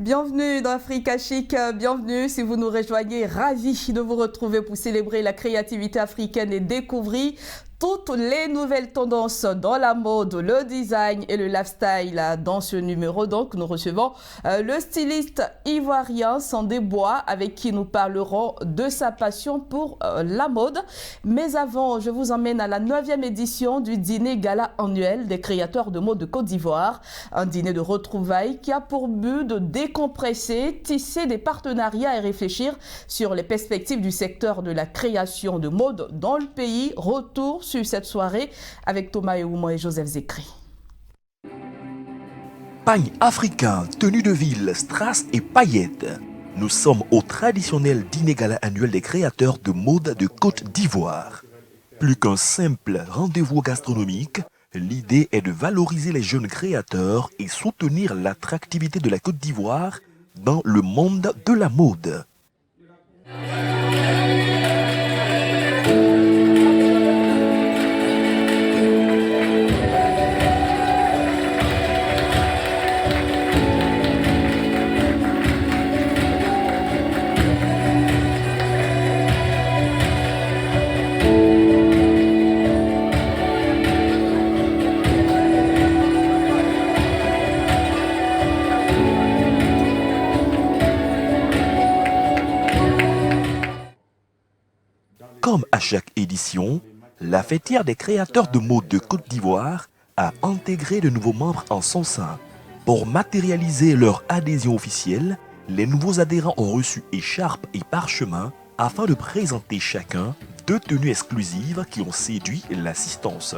Bienvenue dans Africa Chic, bienvenue si vous nous rejoignez, ravi de vous retrouver pour célébrer la créativité africaine et découvrir toutes les nouvelles tendances dans la mode, le design et le lifestyle. Dans ce numéro, donc, nous recevons le styliste ivoirien Sandé Bois, avec qui nous parlerons de sa passion pour la mode. Mais avant, je vous emmène à la 9e édition du dîner gala annuel des créateurs de mode de Côte d'Ivoire. Un dîner de retrouvailles qui a pour but de décompresser, tisser des partenariats et réfléchir sur les perspectives du secteur de la création de mode dans le pays. Retour sur cette soirée avec Thomas Eoumou et Joseph Zekri. Pagne africain, tenue de ville, strass et paillettes. Nous sommes au traditionnel dîner gala annuel des créateurs de mode de Côte d'Ivoire. Plus qu'un simple rendez-vous gastronomique, l'idée est de valoriser les jeunes créateurs et soutenir l'attractivité de la Côte d'Ivoire dans le monde de la mode. Comme à chaque édition, la fêtière des créateurs de mode de Côte d'Ivoire a intégré de nouveaux membres en son sein. Pour matérialiser leur adhésion officielle, les nouveaux adhérents ont reçu écharpes et parchemins afin de présenter chacun 2 tenues exclusives qui ont séduit l'assistance.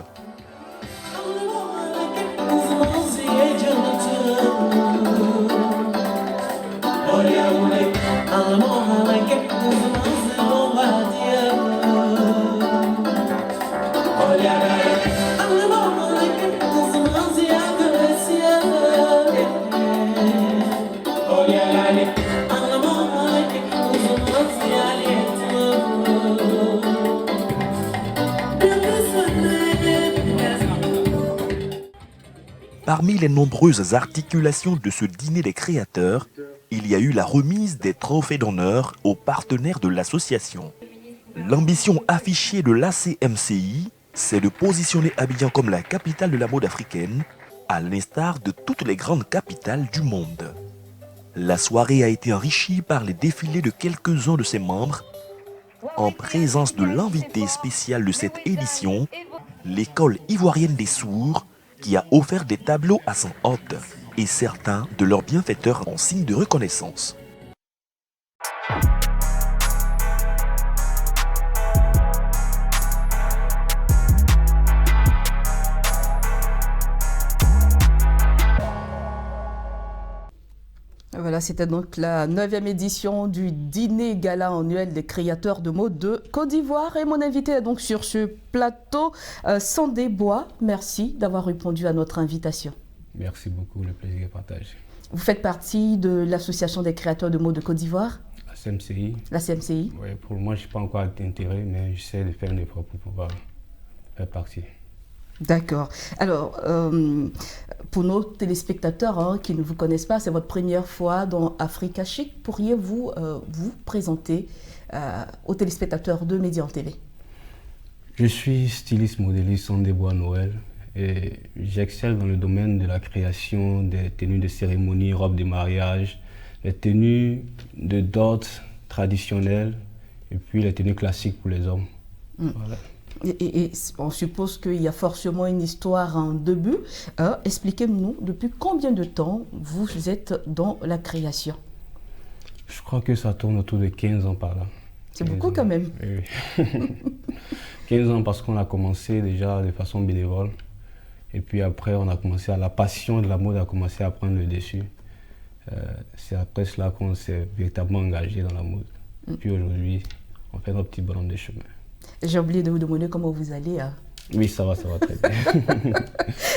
Parmi les nombreuses articulations de ce dîner des créateurs, il y a eu la remise des trophées d'honneur aux partenaires de l'association. L'ambition affichée de l'ACMCI, c'est de positionner Abidjan comme la capitale de la mode africaine, à l'instar de toutes les grandes capitales du monde. La soirée a été enrichie par les défilés de quelques-uns de ses membres, en présence de l'invité spécial de cette édition, l'école ivoirienne des sourds, qui a offert des tableaux à son hôte et certains de leurs bienfaiteurs en signe de reconnaissance. Voilà, c'était donc la 9e édition du dîner gala annuel des créateurs de mode de Côte d'Ivoire. Et mon invité est donc sur ce plateau, Sandé Bois. Merci d'avoir répondu à notre invitation. Merci beaucoup, le plaisir est partagé. Vous faites partie de l'Association des créateurs de mode de Côte d'Ivoire? La CMCI. La CMCI? Oui, pour le moment, je n'ai pas encore d'intérêt, mais j'essaie de faire un effort pour pouvoir faire partie. D'accord. Alors, pour nos téléspectateurs qui ne vous connaissent pas, c'est votre première fois dans Africa Chic. Pourriez-vous vous présenter aux téléspectateurs de Média en TV? Je suis styliste modéliste Sandé Bois Noël et j'excelle dans le domaine de la création des tenues de cérémonie, robes de mariage, les tenues de dot traditionnelles et puis les tenues classiques pour les hommes. Voilà. Et on suppose qu'il y a forcément une histoire en début. Expliquez-nous, depuis combien de temps vous êtes dans la création? Je crois que ça tourne autour de 15 ans par là. C'est beaucoup quand même. Oui. 15 ans parce qu'on a commencé déjà de façon bénévole. Et puis après, on a commencé la passion de la mode a commencé à prendre le dessus. C'est après cela qu'on s'est véritablement engagé dans la mode. Puis aujourd'hui, on fait notre petit bonhomme de chemin. J'ai oublié de vous demander comment vous allez. Oui, ça va très bien.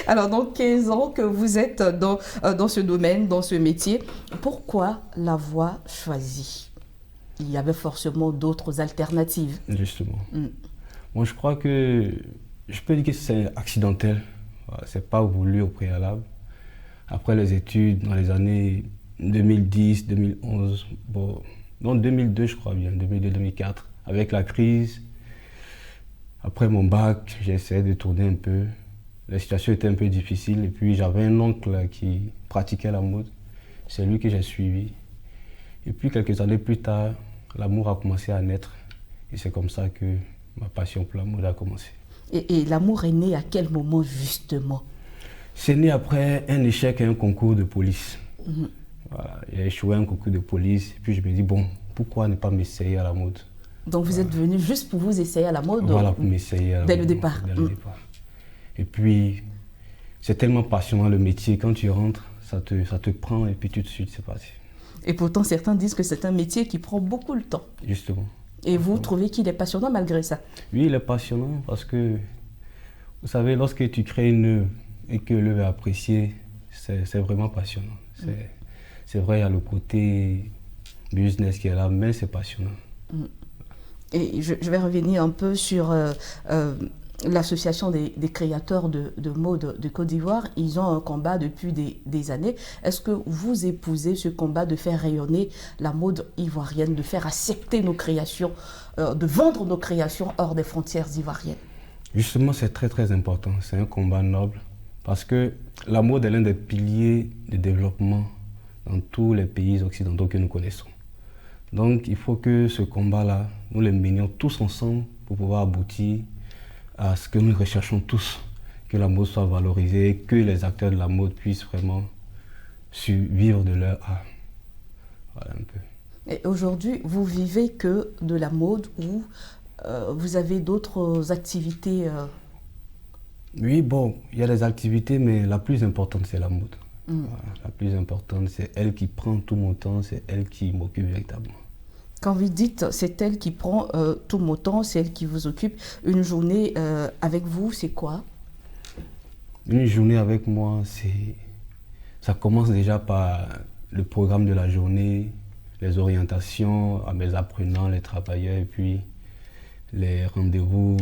Alors, donc 15 ans que vous êtes dans ce domaine, dans ce métier, pourquoi l'avoir choisi? Il y avait forcément d'autres alternatives. Justement. Moi, je crois que je peux dire que c'est accidentel. Ce n'est pas voulu au préalable. Après les études, dans les années 2010, 2011, bon, non 2002 je crois bien, 2002-2004, avec la crise. Après mon bac, j'ai essayé de tourner un peu. La situation était un peu difficile et puis j'avais un oncle qui pratiquait la mode. C'est lui que j'ai suivi. Et puis quelques années plus tard, l'amour a commencé à naître et c'est comme ça que ma passion pour la mode a commencé. Et l'amour est né à quel moment justement? C'est né après un échec à un concours de police. Voilà, j'ai échoué à un concours de police et puis je me dis bon, pourquoi ne pas m'essayer à la mode? Donc vous êtes venu juste pour vous essayer à la mode? Voilà, pour m'essayer à la dès mode. Le départ. Dès le départ. Et puis, c'est tellement passionnant le métier, quand tu rentres, ça te prend et puis tout de suite c'est parti. Et pourtant certains disent que c'est un métier qui prend beaucoup de temps. Justement. Et vous trouvez qu'il est passionnant malgré ça? Oui, il est passionnant parce que, vous savez, lorsque tu crées une œuvre et que l'œuvre est appréciée, c'est vraiment passionnant. C'est vrai, il y a le côté business qui est là, mais c'est passionnant. Et je vais revenir un peu sur l'association des créateurs de mode de Côte d'Ivoire. Ils ont un combat depuis des années. Est-ce que vous épousez ce combat de faire rayonner la mode ivoirienne, de faire accepter nos créations, de vendre nos créations hors des frontières ivoiriennes? Justement, c'est très très important. C'est un combat noble parce que la mode est l'un des piliers de développement dans tous les pays occidentaux que nous connaissons. Donc il faut que ce combat-là, nous le menions tous ensemble pour pouvoir aboutir à ce que nous recherchons tous, que la mode soit valorisée, que les acteurs de la mode puissent vraiment vivre de leur art. Voilà un peu. Et aujourd'hui, vous vivez que de la mode ou vous avez d'autres activités? Oui, bon, il y a des activités, mais la plus importante, c'est la mode. Voilà, la plus importante, c'est elle qui prend tout mon temps, c'est elle qui m'occupe véritablement. Quand vous dites c'est elle qui prend tout mon temps, c'est elle qui vous occupe, une journée avec vous, c'est quoi? Une journée avec moi, ça commence déjà par le programme de la journée, les orientations à mes apprenants, les travailleurs, et puis les rendez-vous,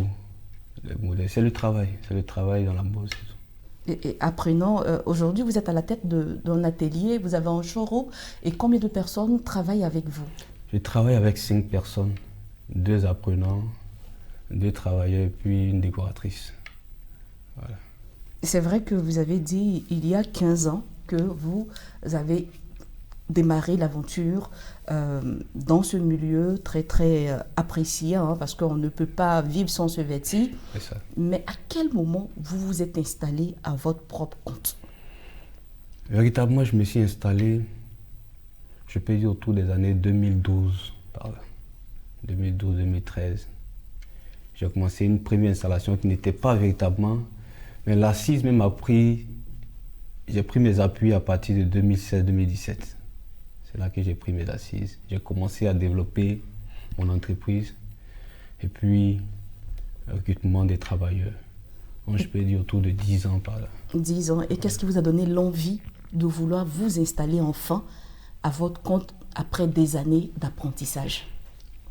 les modèles. C'est le travail dans la mode. Et apprenant, aujourd'hui vous êtes à la tête d'un atelier, vous avez un showroom, et combien de personnes travaillent avec vous? Je travaille avec 5 personnes, 2 apprenants, 2 travailleurs et puis une décoratrice. Voilà. C'est vrai que vous avez dit il y a 15 ans que vous avez démarré l'aventure dans ce milieu très très apprécié, hein, parce qu'on ne peut pas vivre sans se vêtir. C'est ça. Mais à quel moment vous vous êtes installé à votre propre compte? Véritablement, je me suis installé, je peux dire autour des années 2012, par là. 2012-2013. J'ai commencé une première installation qui n'était pas véritablement, mais l'assise même a pris, j'ai pris mes appuis à partir de 2016-2017. C'est là que j'ai pris mes assises. J'ai commencé à développer mon entreprise et puis le recrutement des travailleurs. Donc, je peux dire autour de 10 ans par là. 10 ans. Et qu'est-ce qui vous a donné l'envie de vouloir vous installer enfin à votre compte après des années d'apprentissage?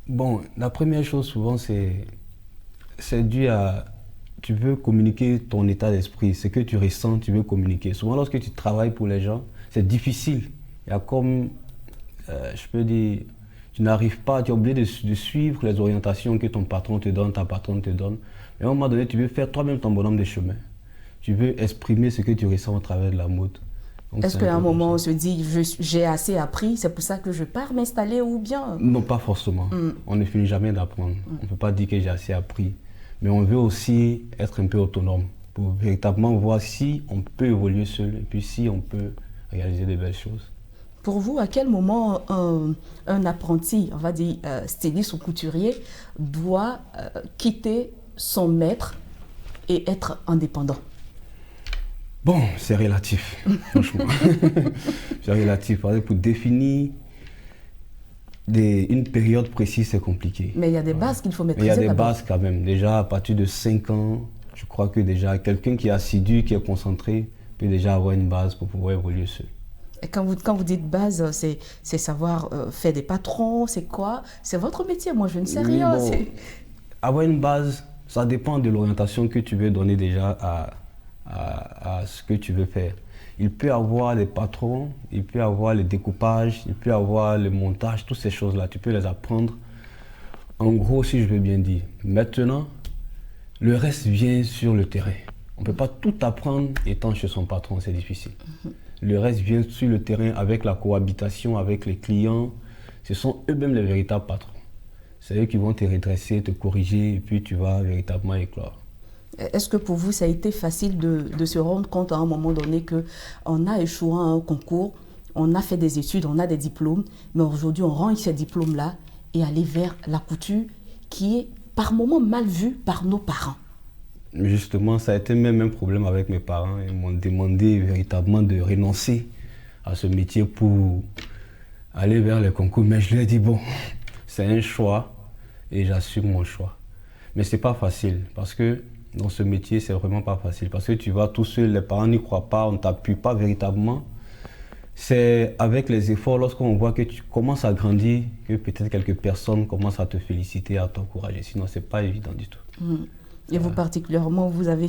Bon, la première chose souvent c'est dû à, tu veux communiquer ton état d'esprit, ce que tu ressens, tu veux communiquer. Souvent lorsque tu travailles pour les gens, c'est difficile. Il y a comme, je peux dire, tu n'arrives pas, tu es obligé de suivre les orientations que ton patron te donne, ta patronne te donne. Mais à un moment donné, tu veux faire toi-même ton bonhomme de chemin. Tu veux exprimer ce que tu ressens au travers de la mode. Est-ce qu'à un moment on se dit j'ai assez appris, c'est pour ça que je pars m'installer ou bien? Non, pas forcément. On ne finit jamais d'apprendre. On ne peut pas dire que j'ai assez appris. Mais on veut aussi être un peu autonome pour véritablement voir si on peut évoluer seul et puis si on peut réaliser de belles choses. Pour vous, à quel moment un apprenti, on va dire styliste ou couturier, doit quitter son maître et être indépendant? Bon, c'est relatif, franchement. C'est relatif. Pour définir une période précise, c'est compliqué. Mais il y a des bases qu'il faut maîtriser. Mais il y a des bases quand même. Déjà, à partir de 5 ans, je crois que déjà quelqu'un qui est assidu, qui est concentré, peut déjà avoir une base pour pouvoir évoluer seul. Et quand vous dites base, c'est savoir faire des patrons, c'est quoi? C'est votre métier, moi je ne sais rien. Bon, avoir une base, ça dépend de l'orientation que tu veux donner déjà à ce que tu veux faire. il peut avoir les patrons, il peut avoir les découpages, il peut avoir le montage, toutes ces choses-là, tu peux les apprendre. En gros, si je veux bien dire, maintenant, le reste vient sur le terrain. On ne peut pas tout apprendre étant chez son patron, c'est difficile. Le reste vient sur le terrain avec la cohabitation, avec les clients. Ce sont eux-mêmes les véritables patrons. C'est eux qui vont te redresser, te corriger, et puis tu vas véritablement éclore. Est-ce que pour vous, ça a été facile de se rendre compte à un moment donné qu'on a échoué à un concours, on a fait des études, on a des diplômes, mais aujourd'hui, on rend ces diplômes-là et aller vers la couture qui est par moments mal vue par nos parents? Justement, ça a été même un problème avec mes parents. Ils m'ont demandé véritablement de renoncer à ce métier pour aller vers les concours. Mais je leur ai dit, bon, c'est un choix et j'assume mon choix. Mais ce n'est pas facile parce que dans ce métier, c'est vraiment pas facile. Parce que tu vas tout seul, les parents n'y croient pas, on ne t'appuie pas véritablement. C'est avec les efforts, lorsqu'on voit que tu commences à grandir, que peut-être quelques personnes commencent à te féliciter, à t'encourager. Sinon, ce n'est pas évident du tout. Et vous particulièrement, vous avez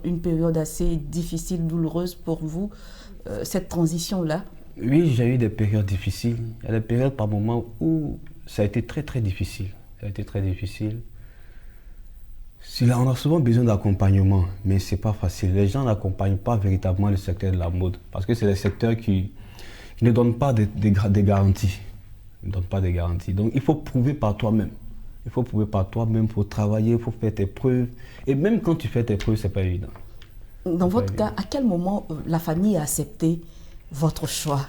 une période assez difficile, douloureuse pour vous, cette transition-là? Oui, j'ai eu des périodes difficiles. Il y a des périodes par moments où ça a été très très difficile. Ça a été très difficile. On a souvent besoin d'accompagnement, mais ce n'est pas facile. Les gens n'accompagnent pas véritablement le secteur de la mode parce que c'est le secteur qui ne donne pas des garanties. Ne donne pas des garanties. Donc il faut prouver par toi-même. Il faut prouver par toi-même, il faut travailler, il faut faire tes preuves. Et même quand tu fais tes preuves, ce n'est pas évident. Dans votre cas, à quel moment la famille a accepté votre choix?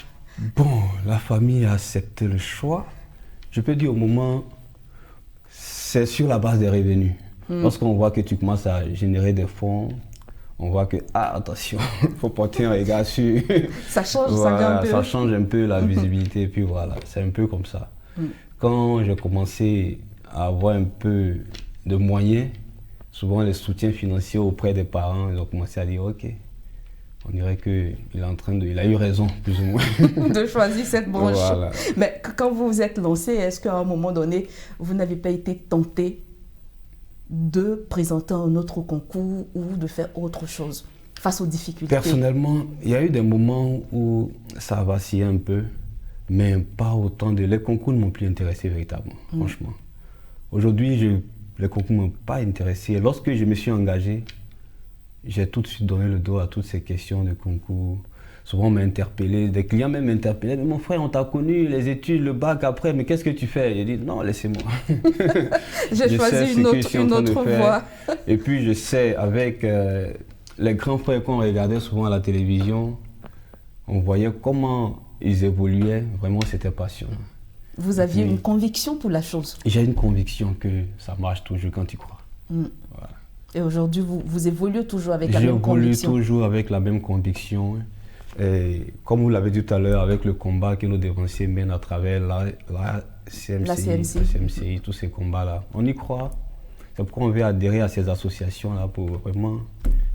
Bon, la famille a accepté le choix. Je peux dire au moment, c'est sur la base des revenus. Lorsqu'on voit que tu commences à générer des fonds, on voit que, attention, il faut porter un regard sur... Ça change, voilà, ça change un peu la visibilité, et puis voilà, c'est un peu comme ça. Quand j'ai commencé à avoir un peu de moyens, souvent les soutiens financiers auprès des parents, ils ont commencé à dire, ok, on dirait qu'il a eu raison, plus ou moins. De choisir cette branche. Voilà. Mais quand vous vous êtes lancé, est-ce qu'à un moment donné, vous n'avez pas été tenté de présenter un autre concours ou de faire autre chose face aux difficultés? Personnellement, il y a eu des moments où ça a vacillé un peu, mais pas autant les concours ne m'ont plus intéressé véritablement, franchement. Aujourd'hui, les concours ne m'ont pas intéressé. Lorsque je me suis engagé, j'ai tout de suite donné le dos à toutes ces questions de concours. Souvent, on m'a interpellé, des clients même m'interpellaient. Mais mon frère, on t'a connu, les études, le bac après, mais qu'est-ce que tu fais? J'ai dit, non, laissez-moi. J'ai choisi une autre voie. Et puis, je sais, avec les grands frères qu'on regardait souvent à la télévision, on voyait comment ils évoluaient. Vraiment, c'était passionnant. Vous aviez une conviction pour la chose? J'ai une conviction que ça marche toujours quand tu crois. Voilà. Et aujourd'hui, vous évoluez toujours avec la même conviction? J'évolue toujours avec la même conviction. Et comme vous l'avez dit tout à l'heure, avec le combat que nos dévanciers mènent à travers la CMCI, tous ces combats-là, on y croit. C'est pourquoi on veut adhérer à ces associations-là pour vraiment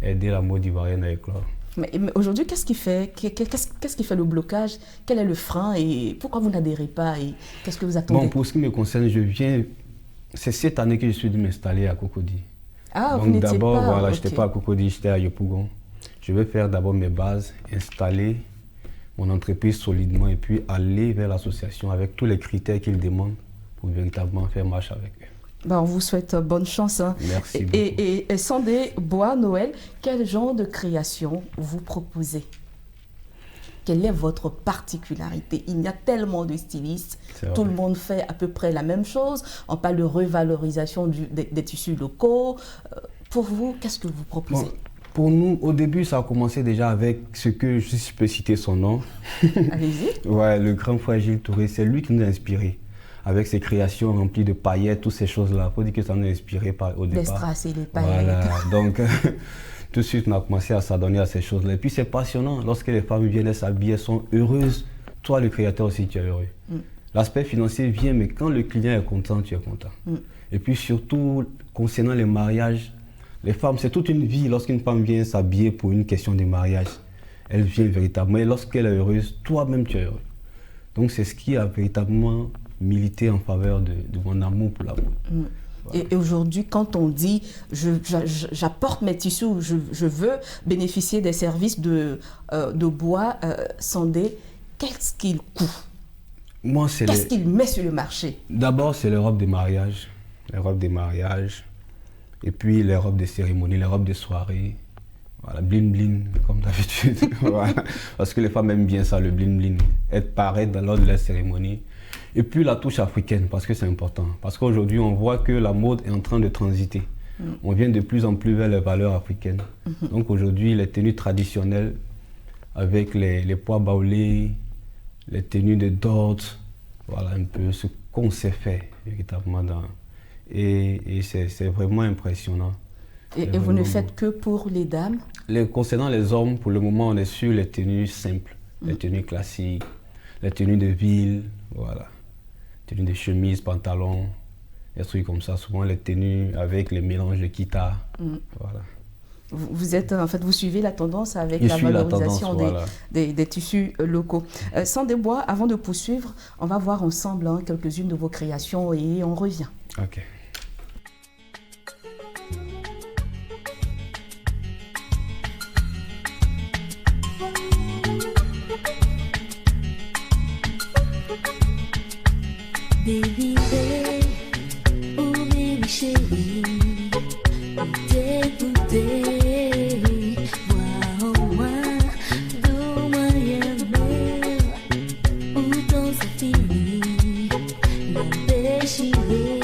aider la mode ivoirienne à éclore. Mais aujourd'hui, qu'est-ce qui fait le blocage? Quel est le frein et pourquoi vous n'adhérez pas et qu'est-ce que vous attendez? Bon, pour ce qui me concerne, c'est cette année que je suis dû m'installer à Cocody. Ah, donc vous n'étiez pas... Voilà, je n'étais pas à Cocody, j'étais à Yopougon. Je vais faire d'abord mes bases, installer mon entreprise solidement et puis aller vers l'association avec tous les critères qu'ils demandent pour véritablement faire marche avec eux. On vous souhaite bonne chance. Merci beaucoup. Et Sandé Bois Noël, quel genre de création vous proposez? Quelle est votre particularité? Il y a tellement de stylistes, tout le monde fait à peu près la même chose. On parle de revalorisation des tissus locaux. Pour vous, qu'est-ce que vous proposez? Pour nous, au début, ça a commencé déjà avec ce que je peux citer son nom. Allez-y. Ouais, le grand frère Gilles Touré, c'est lui qui nous a inspirés. Avec ses créations remplies de paillettes, toutes ces choses-là. Il faut dire que ça nous a inspirés au départ. Les strass et les paillettes. Voilà, donc tout de suite, on a commencé à s'adonner à ces choses-là. Et puis c'est passionnant, lorsque les femmes viennent s'habiller, elles sont heureuses. Toi, le créateur aussi, tu es heureux. L'aspect financier vient, mais quand le client est content, tu es content. Et puis surtout, concernant les mariages, les femmes, c'est toute une vie. Lorsqu'une femme vient s'habiller pour une question de mariage, elle vient véritablement. Et lorsqu'elle est heureuse, toi-même, tu es heureux. Donc c'est ce qui a véritablement milité en faveur de mon amour pour la mode. Voilà. Et aujourd'hui, quand on dit j'apporte mes tissus, je veux bénéficier des services de bois Sandé, qu'est-ce qu'il coûte? Moi, c'est qu'est-ce qu'il met sur le marché? D'abord, c'est les robes des mariages. Les robes des mariages. Et puis les robes des cérémonies, les robes des soirées. Voilà, bling bling, comme d'habitude. Voilà. Parce que les femmes aiment bien ça, le bling bling. Être pareil lors de la cérémonie. Et puis la touche africaine, parce que c'est important. Parce qu'aujourd'hui, on voit que la mode est en train de transiter. On vient de plus en plus vers les valeurs africaines. Donc aujourd'hui, les tenues traditionnelles, avec les pois baoulés, les tenues de dot, voilà un peu ce qu'on sait faire véritablement. Et c'est vraiment impressionnant. Et vous ne faites que pour les dames? Concernant les hommes, pour le moment, on est sur les tenues simples, les tenues classiques, les tenues de ville, voilà. Tenues de chemise, pantalon, des trucs comme ça. Souvent les tenues avec les mélanges de kita, voilà. Vous êtes, en fait, vous suivez la tendance avec la valorisation des tissus locaux. Sandé Bois, avant de poursuivre, on va voir ensemble quelques-unes de vos créations et on revient. Ok. Baby, oh baby chérie, écoutez, moi, donne-moi où ton ça finit, la déchirée,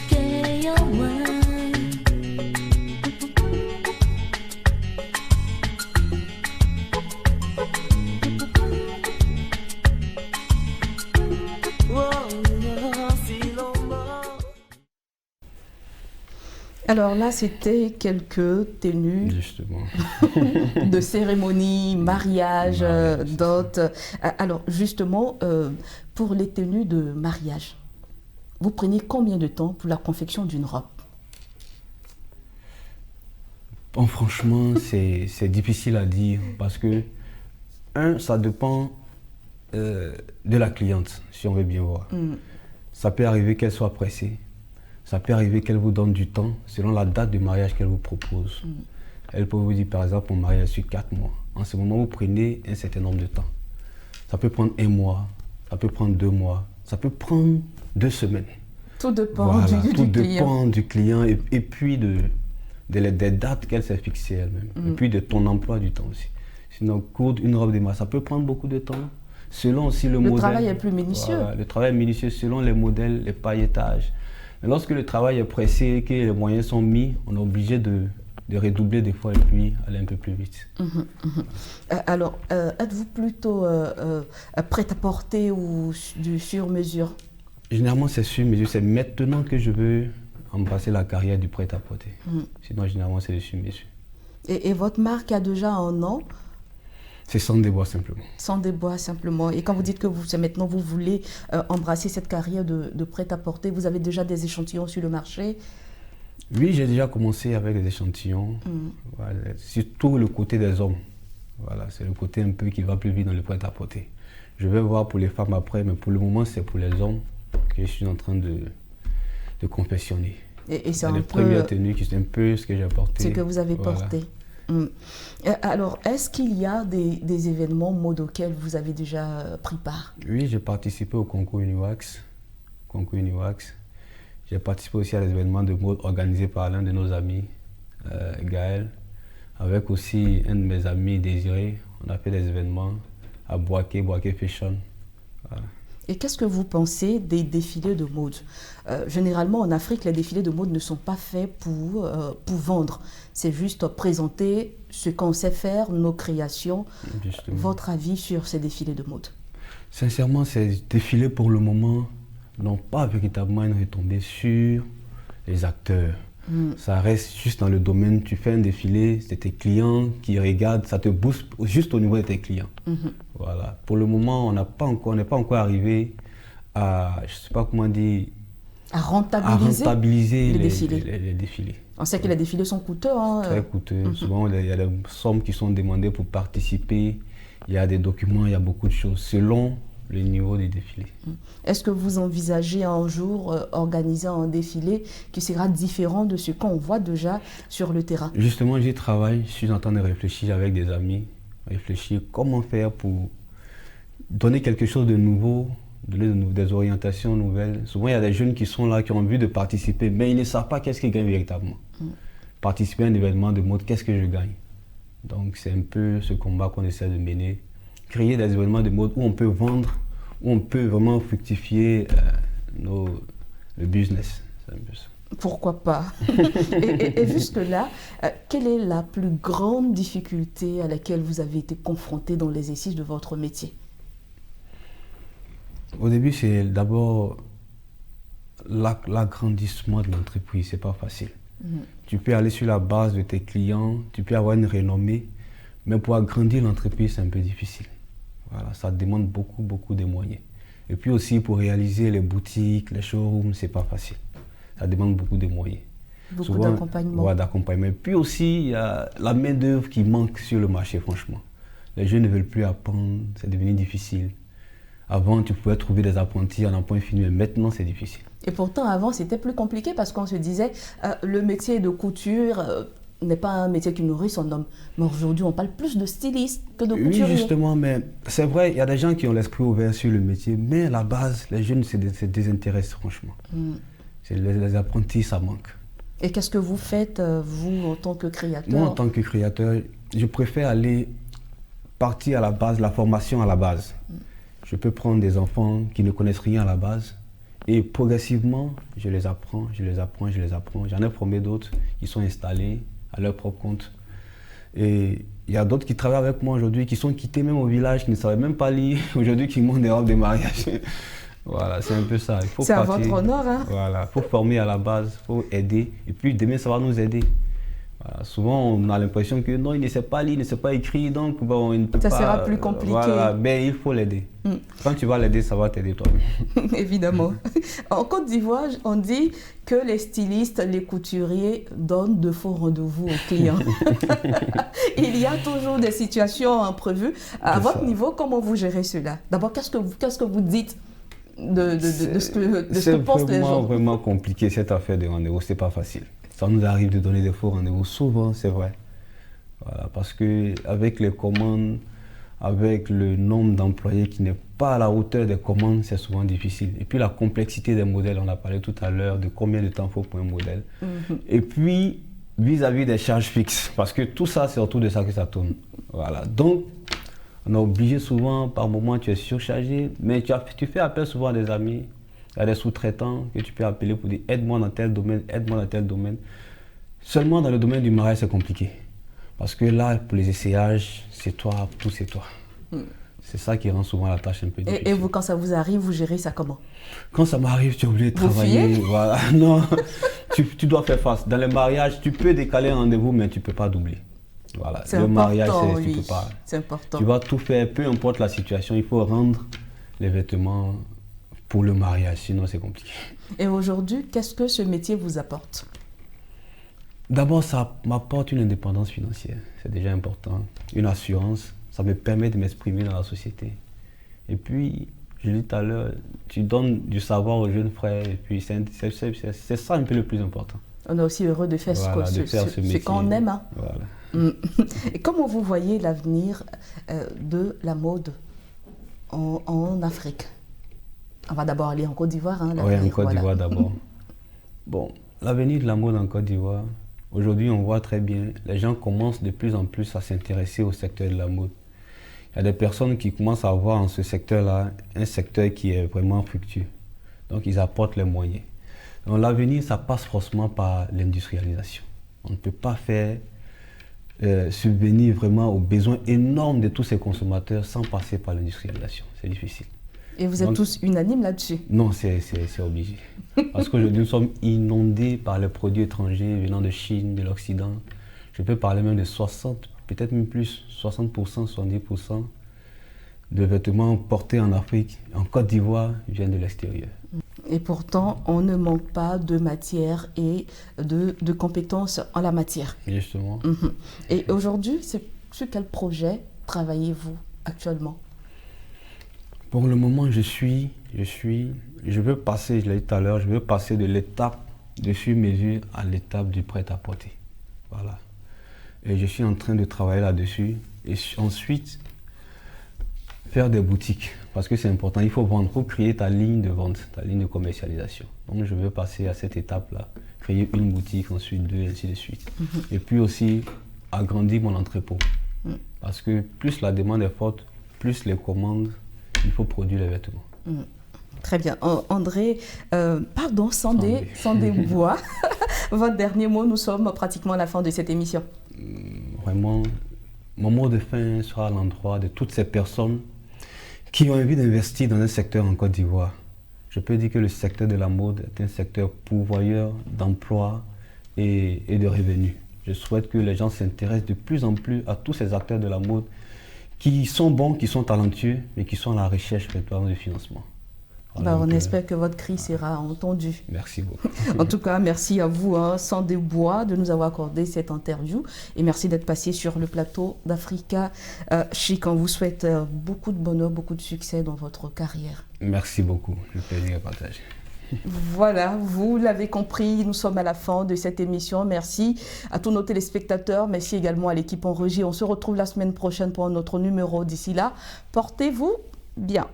qu'est-ce moi. Alors là, c'était quelques tenues Justement. de cérémonie, mariage, dot. Alors justement, pour les tenues de mariage, vous prenez combien de temps pour la confection d'une robe? Bon, franchement, c'est difficile à dire parce que, ça dépend de la cliente, si on veut bien voir. Ça peut arriver qu'elle soit pressée. Ça peut arriver qu'elle vous donne du temps selon la date de mariage qu'elle vous propose. Elle peut vous dire, par exemple, mon mariage est sur 4 mois. En ce moment, vous prenez un certain nombre de temps. Ça peut prendre 1 mois, ça peut prendre 2 mois, ça peut prendre 2 semaines. Tout dépend Voilà, du tout client. dépend du client et puis des dates qu'elle s'est fixées elle-même. Et puis de ton emploi du temps aussi. Sinon, coudre une robe de mariage, ça peut prendre beaucoup de temps. Selon aussi le modèle. Le travail est plus minutieux. Voilà, le travail est minutieux selon les modèles, les paillettages. Mais lorsque le travail est pressé et que les moyens sont mis, on est obligé de redoubler des fois et puis aller un peu plus vite. Alors, êtes-vous plutôt prêt à porter ou du sur-mesure? Généralement, c'est sur mesure. C'est maintenant que je veux embrasser la carrière du prêt-à-porter. Sinon, généralement, c'est du sur-mesure. Et votre marque a déjà un nom? C'est Sandé Bois simplement. Sandé Bois simplement. Et quand vous dites que maintenant vous voulez embrasser cette carrière de prêt-à-porter, vous avez déjà des échantillons sur le marché? Oui, j'ai déjà commencé avec des échantillons. Voilà. Surtout le côté des hommes. Voilà, c'est le côté un peu qui va plus vite dans le prêt-à-porter. Je vais voir pour les femmes après, mais pour le moment, c'est pour les hommes que je suis en train de confectionner. Et c'est les premières tenues qui sont un peu ce que j'ai porté. Ce que vous avez porté. Alors, est-ce qu'il y a des événements mode auxquels vous avez déjà pris part? Oui, j'ai participé au concours Uniwax. J'ai participé aussi à des événements de mode organisés par l'un de nos amis, Gaël, avec aussi un de mes amis, Désiré. On a fait des événements à Boaké Fashion. Voilà. Et qu'est-ce que vous pensez des défilés de mode? Généralement, en Afrique, les défilés de mode ne sont pas faits pour vendre. C'est juste présenter ce qu'on sait faire, nos créations. Justement. Votre avis sur ces défilés de mode? Sincèrement, ces défilés, pour le moment, n'ont pas véritablement une retombée sur les acteurs. Ça reste juste dans le domaine, tu fais un défilé, c'est tes clients qui regardent, ça te booste juste au niveau de tes clients. Voilà. Pour le moment, on n'est pas encore arrivé à, je ne sais pas comment dire, à rentabiliser les défilés. On sait que les défilés sont coûteux. Très coûteux. Souvent, il y a des sommes qui sont demandées pour participer. Il y a des documents, il y a beaucoup de choses. Selon le niveau du défilé. Est-ce que vous envisagez un jour organiser un défilé qui sera différent de ce qu'on voit déjà sur le terrain? Justement, j'y travaille, je suis en train de réfléchir avec des amis, réfléchir comment faire pour donner quelque chose de nouveau, donner des orientations nouvelles. Souvent, il y a des jeunes qui sont là, qui ont envie de participer, mais ils ne savent pas qu'est-ce qu'ils gagnent véritablement. Participer à un événement de mode, qu'est-ce que je gagne? Donc, c'est un peu ce combat qu'on essaie de mener. Créer des événements de mode où on peut vendre, où on peut vraiment fructifier le business. C'est un peu ça. Pourquoi pas? Et jusque-là, quelle est la plus grande difficulté à laquelle vous avez été confronté dans l'exercice de votre métier? Au début, c'est d'abord l'agrandissement de l'entreprise. C'est pas facile. Tu peux aller sur la base de tes clients, tu peux avoir une renommée, mais pour agrandir l'entreprise, c'est un peu difficile. Voilà, ça demande beaucoup de moyens. Et puis aussi, pour réaliser les boutiques, les showrooms, c'est pas facile. Ça demande beaucoup de moyens. Beaucoup d'accompagnement. Ouais, d'accompagnement. Puis aussi, il y a la main-d'œuvre qui manque sur le marché, franchement. Les jeunes ne veulent plus apprendre, c'est devenu difficile. Avant, tu pouvais trouver des apprentis à un point fini, mais maintenant, c'est difficile. Et pourtant, avant, c'était plus compliqué parce qu'on se disait le métier de couture n'est pas un métier qui nourrit son homme. Mais aujourd'hui, on parle plus de styliste que de couturier. Oui, justement, mais c'est vrai, il y a des gens qui ont l'esprit ouvert sur le métier, mais à la base, les jeunes se désintéressent, franchement. Les apprentis, ça manque. Et qu'est-ce que vous faites, vous, en tant que créateur? Moi, en tant que créateur, je préfère aller partir à la base, la formation à la base. Je peux prendre des enfants qui ne connaissent rien à la base et progressivement, je les apprends. J'en ai formé d'autres qui sont installés à leur propre compte. Et il y a d'autres qui travaillent avec moi aujourd'hui, qui sont quittés même au village, qui ne savaient même pas lire, aujourd'hui qui montent des robes de mariage. Voilà, c'est un peu ça. C'est à votre honneur, hein? Voilà, il faut former à la base, il faut aider. Et puis demain, ça va nous aider. Voilà, souvent, on a l'impression que non, il ne sait pas lire, il ne sait pas écrire, donc bon, il ne peut ça pas... sera plus compliqué. Voilà, mais il faut l'aider. Quand tu vas l'aider, ça va t'aider toi-même. Évidemment. En Côte d'Ivoire, on dit que les stylistes, les couturiers donnent de faux rendez-vous aux clients. Il y a toujours des situations imprévues. À votre niveau, comment vous gérez cela? D'abord, qu'est-ce que vous dites de ce que pensent les gens? C'est vraiment compliqué cette affaire de rendez-vous, c'est pas facile. Ça nous arrive de donner des faux rendez-vous, souvent c'est vrai. Voilà, parce qu'avec les commandes, avec le nombre d'employés qui n'est pas à la hauteur des commandes, c'est souvent difficile. Et puis la complexité des modèles, on a parlé tout à l'heure de combien de temps il faut pour un modèle. Et puis vis-à-vis des charges fixes, parce que tout ça, c'est autour de ça que ça tourne. Voilà. Donc, on est obligé souvent, par moment, tu es surchargé, mais tu fais appel souvent à des amis, à des sous-traitants que tu peux appeler pour dire aide-moi dans tel domaine, aide-moi dans tel domaine. Seulement dans le domaine du mariage, c'est compliqué. Parce que là, pour les essayages, c'est toi, tout c'est toi. C'est ça qui rend souvent la tâche un peu difficile. Et vous, quand ça vous arrive, vous gérez ça comment? Quand ça m'arrive, tu es obligé de travailler. Voilà. Non, tu dois faire face. Dans les mariages, tu peux décaler un rendez-vous, mais tu ne peux pas doubler. Voilà. C'est le important, mariage, oui. tu peux pas. C'est important. Tu vas tout faire, peu importe la situation, il faut rendre les vêtements pour le mariage, sinon c'est compliqué. Et aujourd'hui, qu'est-ce que ce métier vous apporte? D'abord, ça m'apporte une indépendance financière, c'est déjà important. Une assurance, ça me permet de m'exprimer dans la société. Et puis, je l'ai dit tout à l'heure, tu donnes du savoir aux jeunes frères, et puis c'est ça un peu le plus important. On est aussi heureux de faire ce qu'on aime. Hein. Voilà. Et comment vous voyez l'avenir de la mode en Afrique? On va d'abord aller en Côte d'Ivoire. Hein, oui, en Côte d'Ivoire d'abord. Bon, l'avenir de la mode en Côte d'Ivoire, aujourd'hui on voit très bien, les gens commencent de plus en plus à s'intéresser au secteur de la mode. Il y a des personnes qui commencent à voir en ce secteur-là un secteur qui est vraiment fructueux. Donc ils apportent les moyens. Donc l'avenir, ça passe forcément par l'industrialisation. On ne peut pas faire subvenir vraiment aux besoins énormes de tous ces consommateurs sans passer par l'industrialisation. C'est difficile. Et vous êtes tous unanimes là-dessus? Non, c'est obligé. Parce qu'aujourd'hui, nous sommes inondés par les produits étrangers venant de Chine, de l'Occident. Je peux parler même de 60, peut-être même plus, 60%, 70% de vêtements portés en Afrique, en Côte d'Ivoire, viennent de l'extérieur. Et pourtant, on ne manque pas de matière et de compétences en la matière. Justement. Et aujourd'hui, sur quel projet travaillez-vous actuellement? Pour le moment, je veux passer, je l'ai dit tout à l'heure, je veux passer de l'étape de sur-mesure à l'étape du prêt-à-porter. Voilà. Et je suis en train de travailler là-dessus. Et ensuite, faire des boutiques. Parce que c'est important, il faut vendre, il faut créer ta ligne de vente, ta ligne de commercialisation. Donc je veux passer à cette étape-là, créer une boutique, ensuite deux, et ainsi de suite. Et puis aussi, agrandir mon entrepôt. Parce que plus la demande est forte, plus les commandes, il faut produire les vêtements. Très bien. André, Sandé Bois, votre dernier mot, nous sommes pratiquement à la fin de cette émission. Vraiment, mon mot de fin sera à l'endroit de toutes ces personnes qui ont envie d'investir dans un secteur en Côte d'Ivoire. Je peux dire que le secteur de la mode est un secteur pourvoyeur d'emplois et de revenus. Je souhaite que les gens s'intéressent de plus en plus à tous ces acteurs de la mode qui sont bons, qui sont talentueux, mais qui sont à la recherche de financement. Voilà, on espère que votre cri sera entendu. Merci beaucoup. En tout cas, merci à vous, Sandé Bois, de nous avoir accordé cette interview. Et merci d'être passé sur le plateau d'Africa Chic. On vous souhaite beaucoup de bonheur, beaucoup de succès dans votre carrière. Merci beaucoup. Le plaisir est partagé. Voilà, vous l'avez compris, nous sommes à la fin de cette émission. Merci à tous nos téléspectateurs. Merci également à l'équipe en régie. On se retrouve la semaine prochaine pour un autre numéro. D'ici là, portez-vous bien.